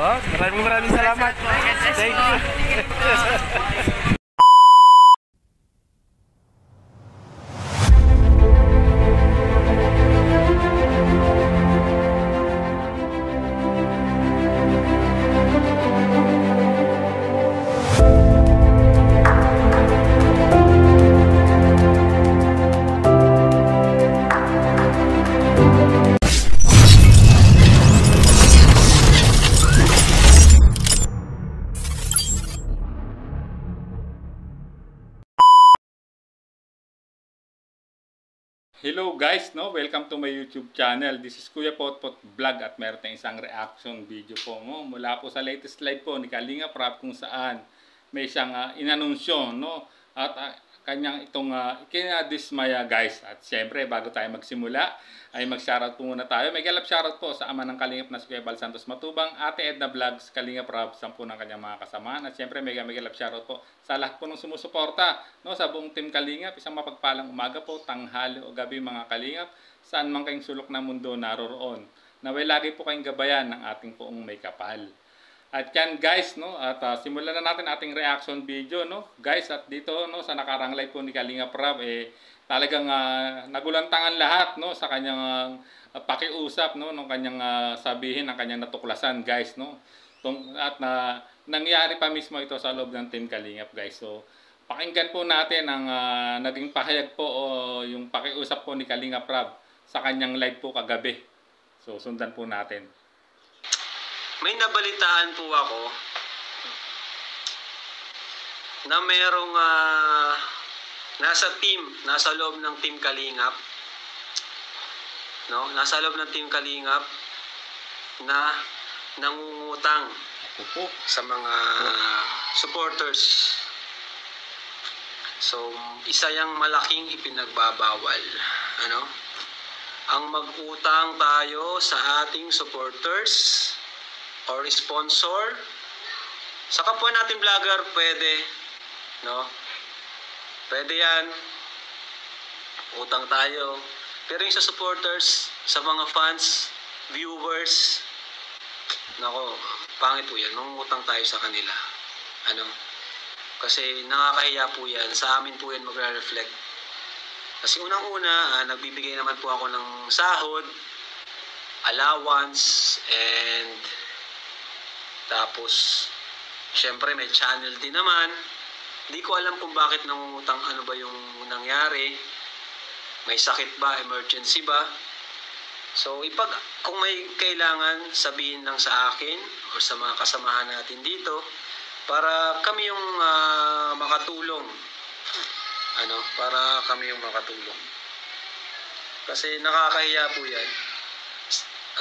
Yun, maraming salamat. Thank you. Hello guys, no? Welcome to my YouTube channel. This is Kuya Potpot Vlog at meron tayong isang reaction video po mo mula po sa latest live po ni Kalinga Prab kung saan may isang inanunsyo, no? At kanyang itong kinadismaya guys. At syempre bago tayo magsimula ay mag-shoutout po muna tayo. May galap shoutout po sa ama ng Kalingap na si Kuya Bal Santos Matubang, Ate Edna Vlogs, Kalinga Prab, 10 ng kanyang mga kasamahan. At syempre may galap shoutout po sa lahat po ng sumusuporta, no, sa buong team Kalingap. Isang mapagpalang umaga po, tanghali o gabi mga Kalingap, saan man kayong sulok ng mundo naroroon. Naway lagi po kayong gabayan ng ating poong may kapal. At yan guys, no, at simulan na natin ating reaction video, no. Guys, at dito, no, sa nakarang live po ni Kalinga Prab, talagang nagulantangan lahat, no, sa kanyang pakiusap, no, ng kanyang sabihin, ng kanyang natuklasan guys, no. At nangyari pa mismo ito sa loob ng team Kalingap guys. So pakinggan po natin ang naging pahayag po o yung pakiusap po ni Kalinga Prab sa kanyang live po kagabi. So sundan po natin. May nabalitaan po ako na merong nasa loob ng team Kalingap, no? Nasa loob ng team Kalingap na nangungutang sa mga supporters. So, isa yang malaking ipinagbabawal, ano? Ang mag-utang tayo sa ating supporters or sponsor. Sa kapwa natin vlogger, pwede, no? Pwede yan. Utang tayo. Pero yung sa supporters, sa mga fans, viewers, nako, pangit po yan. Mangutang tayo sa kanila. Ano? Kasi nakakahiya po yan. Sa amin po yan magre-reflect. Kasi unang-una, nagbibigay naman po ako ng sahod, allowance, and tapos, syempre may channel din naman. Hindi ko alam kung bakit nangungutang, ano ba yung nangyari. May sakit ba? Emergency ba? So, kung may kailangan, sabihin lang sa akin o sa mga kasamahan natin dito para kami yung makatulong. Ano? Para kami yung makatulong. Kasi nakakahiya po yan.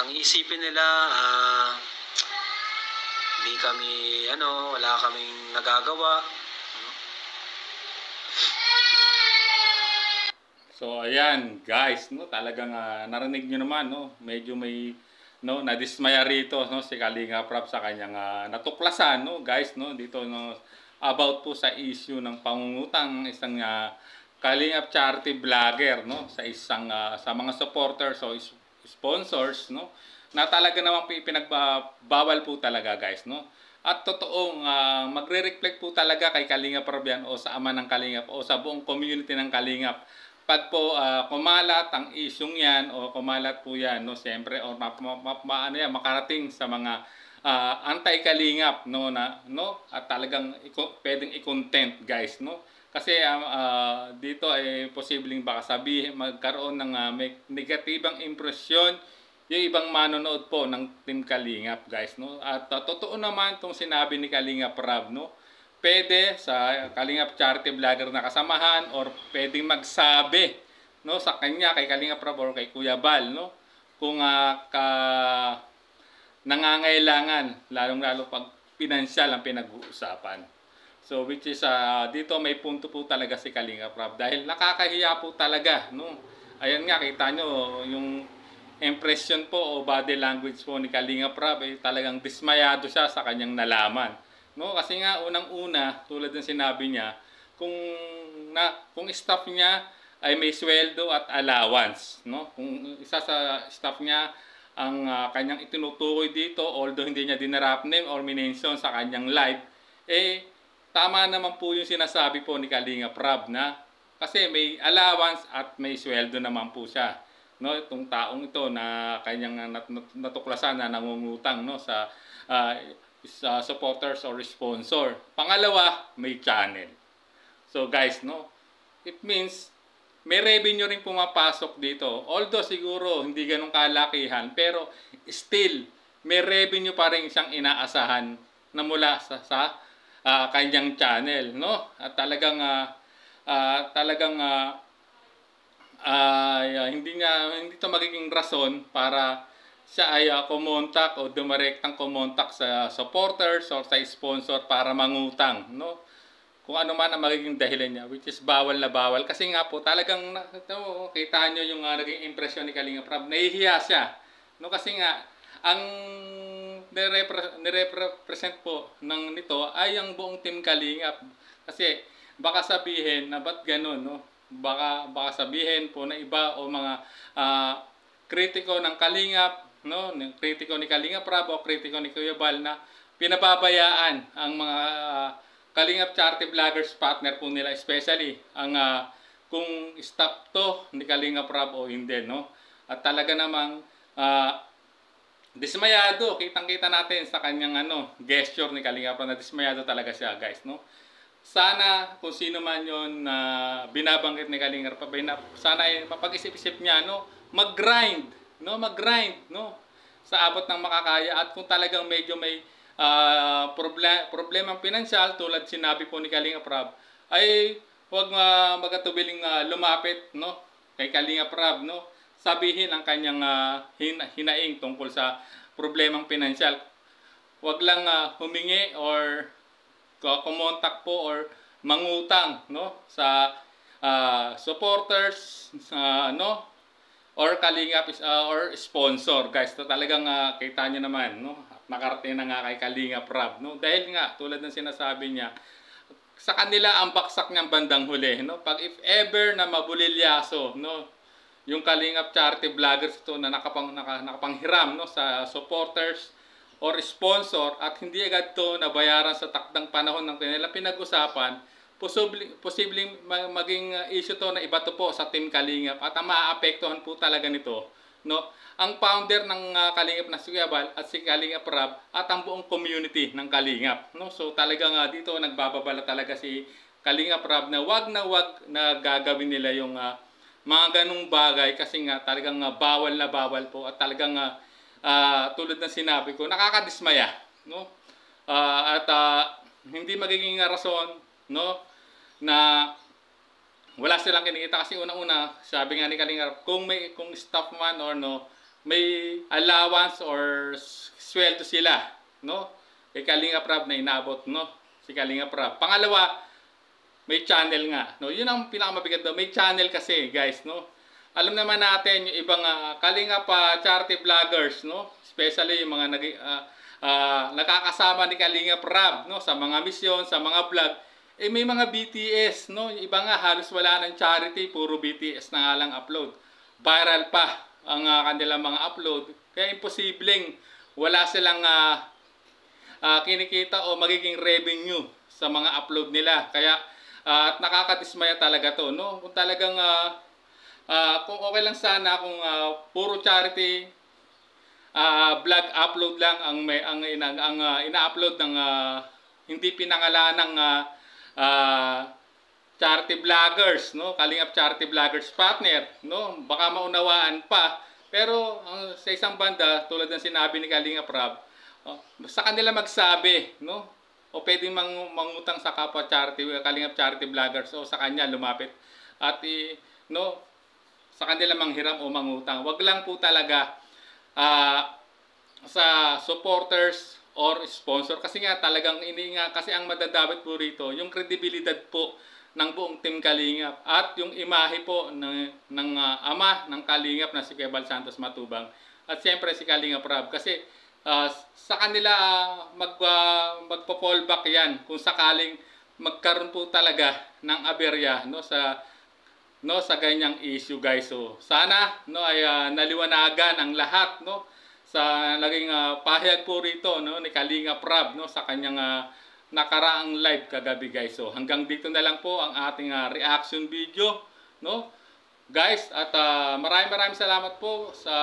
Ang isipin nila, hindi kami, wala kaming nagagawa. So ayan guys, no, talagang narinig nyo naman, no, medyo may, no, nadismaya rito, no, si Kalinga Prab sa kanyang natuklasan, no, guys, no, dito, no, about po sa issue ng pangungutang isang Kalingap charity vlogger, no, sa isang sa mga supporters o sponsors, no, na talaga namang pinagbawal po talaga guys, no. At totoong magre-reflect po talaga kay Kalinga Prab yan o sa ama ng Kalingap o sa buong community ng Kalingap. Pag po kumalat ang isyong yan o kumalat po yan, no, siyempre o makarating sa mga anti-Kalingap, no, at talagang pwedeng i-content guys, no. Kasi dito ay posibleng baka sabihin magkaroon ng may negatibang impresyon yung ibang manonood po ng Team Kalingap guys, no. At totoo naman itong sinabi ni Kalinga Prab, no. Pwede sa Kalingap charity vlogger na kasamahan or pwedeng magsabi, no, sa kanya kay Kalinga Prab or kay Kuya Bal, no, kung nangangailangan, lalong-lalo pag pinansyal ang pinag-uusapan. So which is dito may punto po talaga si Kalinga Prab dahil nakakahiya po talaga, no. Ayan nga, kita nyo yung impression po o body language po ni Kalinga Prab, talagang dismayado siya sa kanyang nalaman. No, kasi nga unang-una tulad ng sinabi niya, kung staff niya ay may sweldo at allowance, no? Kung isa sa staff niya ang kanyang itinutukoy dito, although hindi niya dinarap name or minention sa kanyang live, tama naman po yung sinasabi po ni Kalinga Prab na kasi may allowance at may sweldo naman po siya. No, itong taong ito na kanyang natuklasan na nangungutang, no, sa supporters or sponsor. Pangalawa, may channel. So guys, no, it means may revenue rin pumapasok dito. Although siguro hindi ganun kalakihan, pero still may revenue pa rin siyang inaasahan na mula sa kanyang channel, no? At talagang hindi to magiging rason para siya ay kumontak o dumirektang kumontak sa supporters or sa sponsor para mangutang, no? Kung ano man ang magiging dahilan niya, which is bawal na bawal. Kasi nga po, talagang kita nyo yung naging impresyon ni Kalinga Prab. Nahihiya siya. No, kasi nga, ang nire-represent po ng nito ay ang buong team Kalingap. Kasi baka sabihin na ba't ganun, no? Baka sabihin po na iba o mga kritiko ng Kalingap, no? Kritiko ni Kalinga Prab o kritiko ni Kuya Bal na pinababayaan ang mga Kalingap charity vloggers partner po nila, especially ang kung stop to ni Kalinga Prab o hindi, no? At talaga namang dismayado, kitang-kita natin sa kanyang gesture ni Kalinga Prab na dismayado talaga siya, guys, no? Sana kung sino man 'yon na binabanggit ni Kalinga Prab, sana ay mapag-isip-isip niya, no, mag-grind, no, sa abot ng makakaya. At kung talagang medyo may problemang pinansyal tulad sinabi po ni Kalinga Prab, ay huwag magatubiling lumapit, no, kay Kalinga Prab, no, sabihin ang kanyang hinaing tungkol sa problemang pinansyal. Huwag lang humingi or kumontak po or mangutang, no, sa supporters, no, or Kalingap or sponsor, guys. So, talagang kita nyo naman, no, nakarating na nga kay Kalinga Prab, no, dahil nga tulad ng sinasabi niya, sa kanila ang baksak niyang bandang huli, no, pag if ever na mabulilyaso, no, yung Kalingap charity vloggers ito na nakapanghiram, no, sa supporters or sponsor at hindi agad to nabayaran sa takdang panahon ng kanilang pinag-usapan, posibleng maging issue to na iba to po sa Team Kalingap at ang maaapektuhan po talaga nito, no, ang founder ng Kalingap na si Kuya Bal at si Kalinga Prab at ang buong community ng Kalingap, no. So talagang dito nagbababala talaga si Kalinga Prab na wag na gagawin nila yung mga ganung bagay kasi nga talagang bawal na bawal po at talagang tulad ng sinabi ko, nakakadismaya, no. At hindi magiging rason, no, na wala silang kinikita kasi unang-una, sabi nga ni Kalinga, kung staff man or no, may allowance or sweldo sila, no, kay Kalinga Prab na inabot, no, si Kalinga Prab. Pangalawa, may channel nga, no, yun ang pinakamabigat daw, may channel kasi, guys, no. Alam naman natin yung ibang Kalinga charity vloggers, no, especially yung mga nakakasama ni Kalinga Prab, no, sa mga misyon, sa mga vlog, may mga BTS, no, yung iba nga halos wala ng charity, puro BTS na nga lang upload. Viral pa ang kanilang mga upload, kaya imposibleng wala silang kinikita o magiging revenue sa mga upload nila. Kaya at nakakadismaya talaga to, no. Kung talagang kung okay lang sana kung puro charity vlog upload lang ang ina-upload ng hindi pinangalanang charity vloggers, no, Kalingap charity vloggers partner, no, baka maunawaan pa. Pero sa isang banda, tulad ng sinabi ni Kalinga Prab, sa kanila magsabi, no, o pwedeng mangutang sa kapwa Kalingap charity vloggers o sa kanya lumapit at no, sa kanila manghiram o mangutang. Wag lang po talaga sa supporters or sponsor kasi nga talagang kasi ang madadawit po rito yung kredibilidad po ng buong Team Kalingap at yung imahe po ng ama ng Kalingap na si Kuya Bal Santos Matubang at siyempre si Kalinga Prab kasi sa kanila magpo-fallback yan kung sakaling magkaroon po talaga ng aberya, no, sa no sa ganyang issue guys. So sana no ay naliwanagan ang lahat no sa naging pahayag po rito no ni Kalinga Prab no sa kanyang nakaraang live kagabi guys. So hanggang dito na lang po ang ating reaction video no guys, at maraming salamat po sa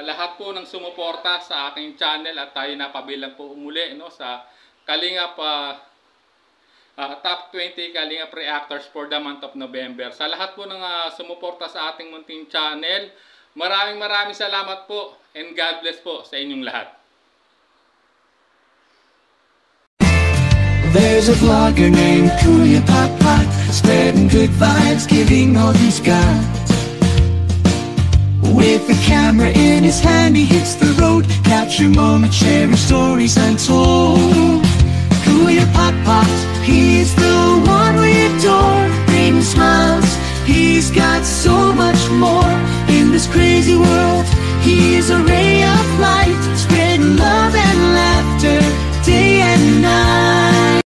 lahat po ng sumuporta sa aking channel, at tayo napabilang po umuli no sa Kalingap Top 20 Kalingap Reactors for the month of November. Sa lahat po ng sumuporta sa ating munting channel, maraming salamat po, and God bless po sa inyong lahat. There's a vlogger named Kuya Pot, spreading good vibes, giving all he's got. With the camera in his hand, he hits the road, capture moments, sharing stories untold. Kuya Pot, he's the one we adore, bringing smiles, he's got so much more. In this crazy world, he is a